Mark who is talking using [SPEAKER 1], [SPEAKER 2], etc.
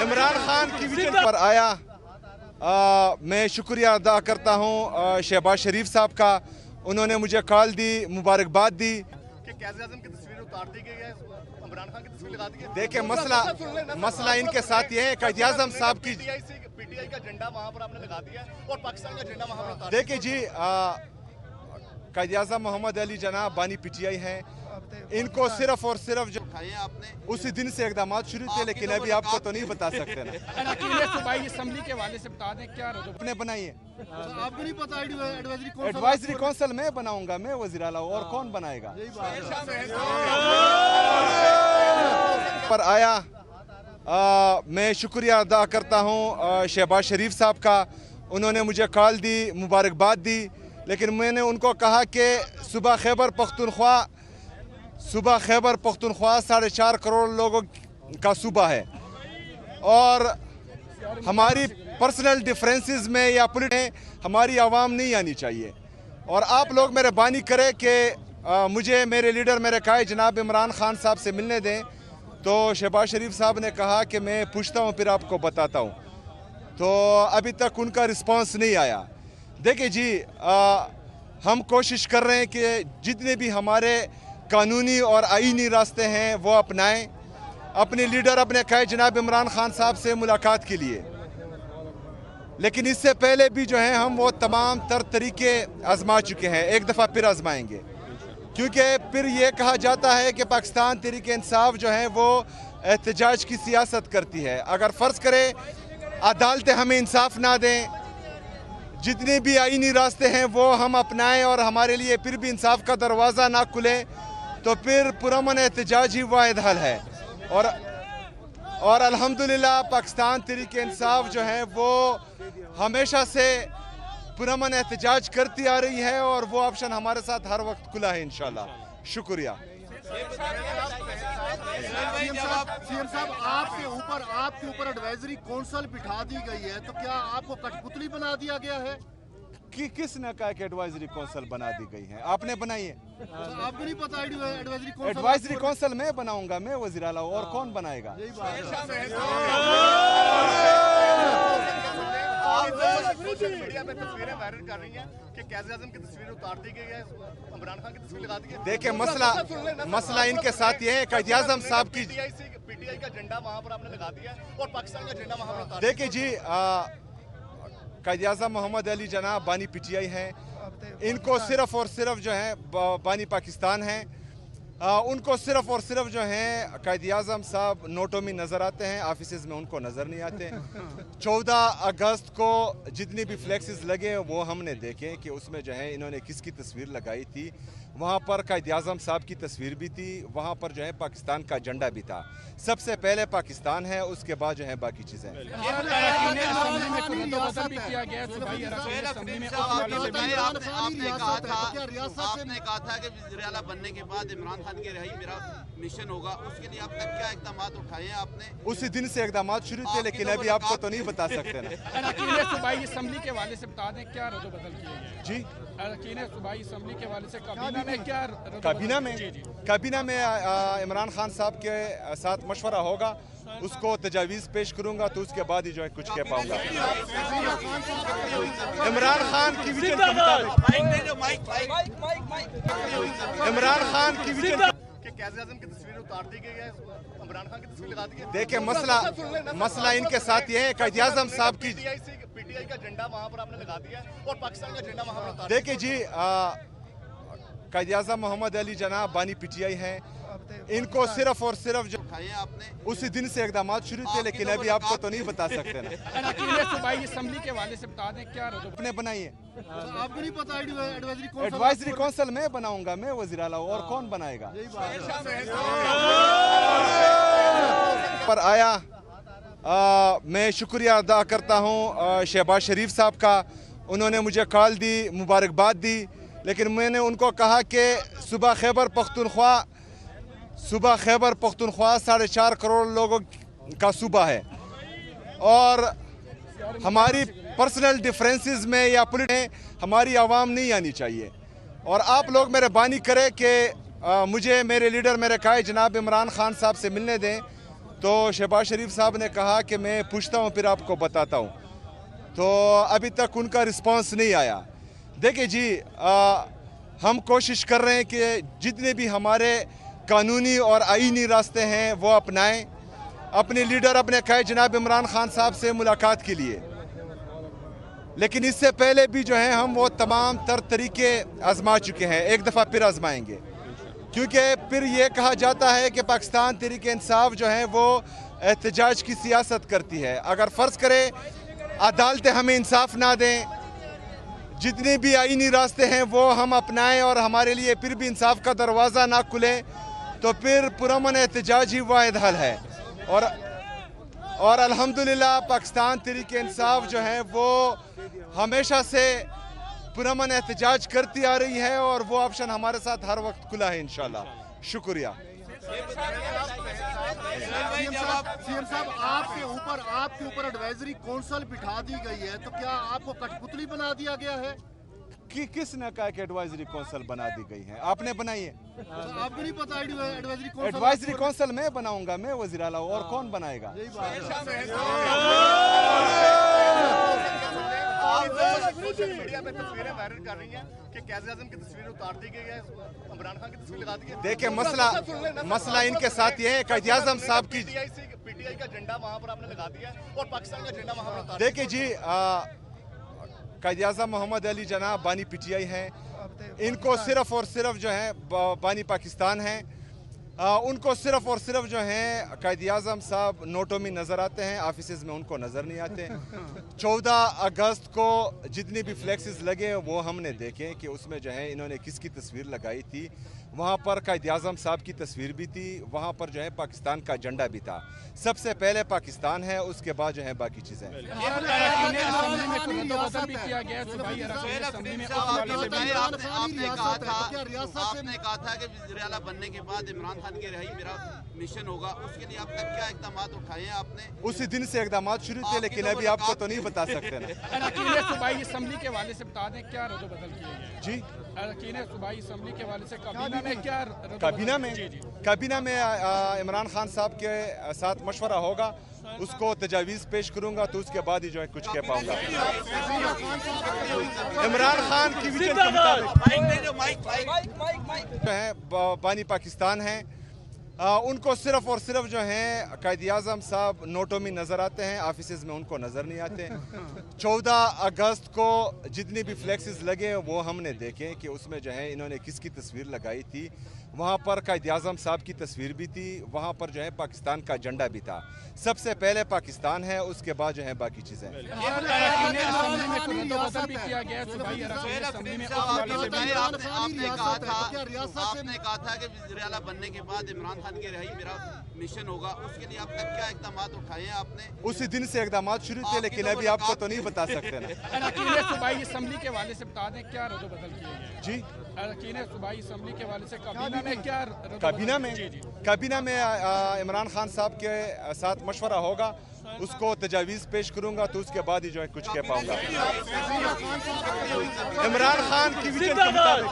[SPEAKER 1] इमरान खान की विजन पर आया। मैं शुक्रिया अदा करता हूँ शहबाज शरीफ साहब का। उन्होंने मुझे कॉल दी, मुबारकबाद दी
[SPEAKER 2] कि क़ायद-ए-आज़म की तस्वीर उतार दी गई है, इमरान खान की तस्वीर लगा दी गई है।
[SPEAKER 1] देखिए मसला इनके साथ ये है, क़ायद-ए-आज़म साहब की
[SPEAKER 2] पीटीआई का झंडा वहाँ पर आपने लगा दिया और पाकिस्तान का झंडा वहाँ पर उतार।
[SPEAKER 1] देखिए जी, क़ायद-ए-आज़म मोहम्मद अली जनाब बानी पीटीआई हैं। इनको सिर्फ और सिर्फ जो
[SPEAKER 2] आपने
[SPEAKER 1] उसी दिन से इकदाम शुरू थे, लेकिन अभी आपको तो नहीं बता सकते ना।
[SPEAKER 3] सूबाई असम्बली के हवाले से बता दें क्या
[SPEAKER 1] अपने बनाइए।
[SPEAKER 2] आपको नहीं पता
[SPEAKER 1] एडवाइजरी कौंसिल मैं बनाऊंगा, मैं वज़ीर आला, और कौन बनाएगा। पर आया। मैं शुक्रिया अदा करता हूँ शहबाज शरीफ साहब का। उन्होंने मुझे कॉल दी, मुबारकबाद दी, लेकिन मैंने उनको कहा कि सूबा खैबर पख्तूनख्वा 4.5 करोड़ लोगों का सूबा है, और हमारी पर्सनल डिफरेंसेस में या पॉलिटिक्स हमारी आवाम नहीं आनी चाहिए। और आप लोग मेहरबानी करें कि मुझे मेरे लीडर, मेरे कायद जनाब इमरान खान साहब से मिलने दें। तो शहबाज शरीफ साहब ने कहा कि मैं पूछता हूँ फिर आपको बताता हूँ। तो अभी तक उनका रिस्पांस नहीं आया। देखिए जी, हम कोशिश कर रहे हैं कि जितने भी हमारे कानूनी और आईनी रास्ते हैं वो अपनाएं, अपने लीडर, अपने कायद जनाब इमरान खान साहब से मुलाकात के लिए। लेकिन इससे पहले भी जो है हम वो तमाम तर तरीके आजमा चुके हैं, एक दफ़ा फिर आजमाएंगे, क्योंकि फिर ये कहा जाता है कि पाकिस्तान तहरीक इंसाफ जो है वो एहतजाज की सियासत करती है। अगर फ़र्ज़ करें अदालतें हमें इंसाफ ना दें, जितने भी आईनी रास्ते हैं वो हम अपनाएं और हमारे लिए फिर भी इंसाफ का दरवाज़ा ना खुले, तो फिर पुरअमन एहतजाज ही वाहिद हल है। और अल्हम्दुलिल्लाह पाकिस्तान तहरीक इंसाफ जो है वो हमेशा से पुरअमन एहतजाज करती आ रही है, और वो ऑप्शन हमारे साथ हर वक्त खुला है इंशाल्लाह। शुक्रिया।
[SPEAKER 2] सीएम साहब, आपके ऊपर एडवाइजरी कौंसिल बिठा दी गई है, तो क्या आपको कठपुतली बना दिया गया है?
[SPEAKER 1] कि किसने कहा कि एडवाइजरी कौंसिल बना दी गई है? आपने बनाई है।
[SPEAKER 2] आपको नहीं पता
[SPEAKER 1] एडवाइजरी कौंसिल मैं बनाऊंगा, मैं वज़ीर आला, और कौन बनाएगा।
[SPEAKER 2] सोशल मीडिया पे तस्वीरें वायरल कर रही हैं कि क़ायद-ए-आज़म की तस्वीर उतार दी गई है, इमरान खान की तस्वीर लगा दी गई है।
[SPEAKER 1] देखिए मसला इनके साथ ये है, क़ायद-ए-आज़म साहब की
[SPEAKER 2] पीटीआई का झंडा वहाँ पर आपने लगा दिया और पाकिस्तान का झंडा वहाँ पर उतार।
[SPEAKER 1] देखिए जी, क़ायद-ए-आज़म मोहम्मद अली जनाब बानी पीटीआई हैं। इनको सिर्फ और सिर्फ जो है बानी पाकिस्तान हैं। उनको सिर्फ और सिर्फ जो हैं क़ायद-ए-आज़म साहब नोटों में नज़र आते हैं, ऑफिसेज में उनको नज़र नहीं आते। 14 अगस्त को जितनी भी फ्लैक्सेस लगे वो हमने देखे कि उसमें जो है इन्होंने किसकी तस्वीर लगाई थी। वहाँ पर क़ायद-ए-आज़म साहब की तस्वीर भी थी, वहाँ पर जो है पाकिस्तान का झंडा भी था। सबसे पहले पाकिस्तान है, उसके बाद जो है बाकी चीज़ें।
[SPEAKER 4] आपने कहा था कि वज़ीर आला बनने के बाद इमरान खान की रिहाई मेरा मिशन होगा, उसके लिए अब तक क्या इक़दाम उठाए हैं आपने?
[SPEAKER 1] उसी दिन से इक़दाम शुरू थे, लेकिन अभी आपको तो नहीं बता सकते ना।
[SPEAKER 3] सूबाई असम्बली के हवाले से बता दें क्या रद्द-ओ-बदल किए गए
[SPEAKER 1] जी।
[SPEAKER 3] सूबाई असम्बली के हवाले से
[SPEAKER 1] काबीना में इमरान खान साहब के साथ मशवरा होगा, उसको तजावीज़ पेश करूंगा, तो उसके बाद ही जो है कुछ कह पाऊंगा। इमरान खान की विजन के मुताबिक
[SPEAKER 2] कि क़ायद-ए-आज़म की तस्वीर उतार दी गई है, इमरान खान की तस्वीर लगा दी गई है।
[SPEAKER 1] देखिए मसला इनके साथ ये है, क़ायद-ए-आज़म साहब की
[SPEAKER 2] पीटीआई का झंडा वहाँ पर आपने लगा दिया और पाकिस्तान का झंडा वहाँ पर उतार।
[SPEAKER 1] देखिए जी, क़ायद-ए-आज़म मोहम्मद अली जनाब बानी पीटीआई हैं। इनको सिर्फ और सिर्फ जो
[SPEAKER 4] आपने
[SPEAKER 1] उसी दिन से इकदाम शुरू थे, लेकिन अभी आपको तो नहीं बता सकते ना।
[SPEAKER 3] सूबाई असम्बली के हवाले से बता दें क्या
[SPEAKER 1] अपने बनाइए।
[SPEAKER 2] आपको नहीं पता
[SPEAKER 1] एडवाइजरी कौंसिल मैं बनाऊंगा, मैं वज़ीर आला, और कौन बनाएगा। पर आया। मैं शुक्रिया अदा करता हूँ शहबाज शरीफ साहब का। उन्होंने मुझे कॉल दी, मुबारकबाद दी, लेकिन मैंने उनको कहा कि सूबा खैबर पख्तूनख्वा 4.5 करोड़ लोगों का सूबा है, और हमारी पर्सनल डिफरेंसेस में या पॉलिटिक्स हमारी आवाम नहीं आनी चाहिए। और आप लोग मेहरबानी करें कि मुझे मेरे लीडर, मेरे कायद जनाब इमरान खान साहब से मिलने दें। तो शहबाज शरीफ साहब ने कहा कि मैं पूछता हूँ फिर आपको बताता हूँ, तो अभी तक उनका रिस्पांस नहीं आया। देखिए जी, हम कोशिश कर रहे हैं कि जितने भी हमारे कानूनी और आईनी रास्ते हैं वो अपनाएं, अपने लीडर अपने कहे जनाब इमरान खान साहब से मुलाकात के लिए, लेकिन इससे पहले भी जो है हम वो तमाम तर तरीके आजमा चुके हैं, एक दफ़ा फिर आजमाएंगे, क्योंकि फिर ये कहा जाता है कि पाकिस्तान तहरीक इंसाफ जो है वो एहतजाज की सियासत करती है। अगर फ़र्ज़ करें अदालतें हमें इंसाफ ना दें, जितने भी आईनी रास्ते हैं वो हम अपनाएं और हमारे लिए फिर भी इंसाफ का दरवाज़ा ना खुले, तो फिर पुरअमन एहतजाज ही वाहिद हल है। और अल्हम्दुलिल्लाह पाकिस्तान तहरीक इंसाफ जो है वो हमेशा से पुरअमन एहतजाज करती आ रही है और वो ऑप्शन हमारे साथ हर वक्त खुला है इंशाल्लाह। शुक्रिया।
[SPEAKER 2] सीएम साहब, आपके ऊपर एडवाइजरी कौंसल बिठा दी गई है, तो क्या आपको कठपुतली बना दिया गया है?
[SPEAKER 1] कि किसने कहा कि एडवाइजरी कौंसल बना दी गई है? आपने बनाई है?
[SPEAKER 2] आपको नहीं पता एडवाइजरी कौंसल?
[SPEAKER 1] एडवाइजरी कौंसल मैं बनाऊंगा, मैं वज़ीर आला हूं, और कौन बनाएगा?
[SPEAKER 2] सोशल मीडिया पे तस्वीरें वायरल कर रही हैं कि काज़ी आज़म की तस्वीर उतार दी गई है, इमरान खान की तस्वीर लगा दी है।
[SPEAKER 1] देखिए मसला इनके साथ ये है, कायद आज़म साहब की
[SPEAKER 2] पीटीआई का झंडा वहां पर आपने लगा दिया और पाकिस्तान का झंडा वहां पर उतार।
[SPEAKER 1] देखिए जी, कायद आज़म मोहम्मद अली जनाब बानी पीटीआई हैं, इनको सिर्फ और सिर्फ जो है बानी पाकिस्तान हैं, उनको सिर्फ और सिर्फ जो हैं कायद आज़म साहब नोटों में नज़र आते हैं, ऑफिस में उनको नज़र नहीं आते। 14 अगस्त को जितनी भी फ्लैक्सेस लगे वो हमने देखे कि उसमें जो है इन्होंने किसकी तस्वीर लगाई थी। वहाँ पर कायद आज़म साहब की तस्वीर भी थी, वहाँ पर जो है पाकिस्तान का झंडा भी था। सबसे पहले पाकिस्तान है, उसके बाद जो है बाकी चीज़ें।
[SPEAKER 4] आपने कहा था कि वज़ीर आला बनने के बाद इमरान खान की रिहाई मेरा मिशन होगा, उसके लिए अब तक क्या इक़दाम उठाए हैं आपने?
[SPEAKER 1] उसी दिन से इक़दाम शुरू थे, लेकिन अभी आपको तो नहीं बता सकते ना।
[SPEAKER 3] सूबाई असम्बली के हवाले से बता दें क्या रद्द-ओ-बदल किए गए?
[SPEAKER 1] जी,
[SPEAKER 3] सूबाई असम्बली के हवाले से काबीना में क्या
[SPEAKER 1] काबीना में इमरान खान साहब के साथ मशवरा होगा, उसको तजावीज़ पेश करूंगा, तो उसके बाद ही जो है कुछ कह पाऊंगा। इमरान खान की विजन के मुताबिक जो है बानी पाकिस्तान हैं, उनको सिर्फ और सिर्फ जो है कायद आज़म साहब नोटों में नज़र आते हैं, ऑफिस में उनको नज़र नहीं आते। 14 अगस्त को जितनी भी फ्लैक्सेस लगे वो हमने देखे कि उसमें जो है इन्होंने किसकी तस्वीर लगाई थी। वहाँ पर कायद आज़म साहब की तस्वीर भी थी, वहाँ पर जो है पाकिस्तान का झंडा भी था। सबसे पहले पाकिस्तान है, उसके बाद जो है बाकी चीज़ें।
[SPEAKER 4] आपने कहा था कि वज़ीर आला बनने के बाद इमरान खान की रिहाई मेरा मिशन होगा, उसके लिए अब तक क्या इक़दाम उठाए हैं आपने?
[SPEAKER 1] उसी दिन से इक़दाम शुरू थे, लेकिन अभी आपको तो नहीं बता सकते ना।
[SPEAKER 3] सूबाई असम्बली के हवाले से बता दें क्या रद्द-ओ-बदल किए गए?
[SPEAKER 1] जी,
[SPEAKER 3] सूबाई असम्बली के हवाले से काबीना में क्या
[SPEAKER 1] काबीना में इमरान खान साहब के साथ मशवरा होगा, उसको तजावीज़ पेश करूंगा, तो उसके बाद ही जो है कुछ कह पाऊंगा। इमरान खान की विजन के मुताबिक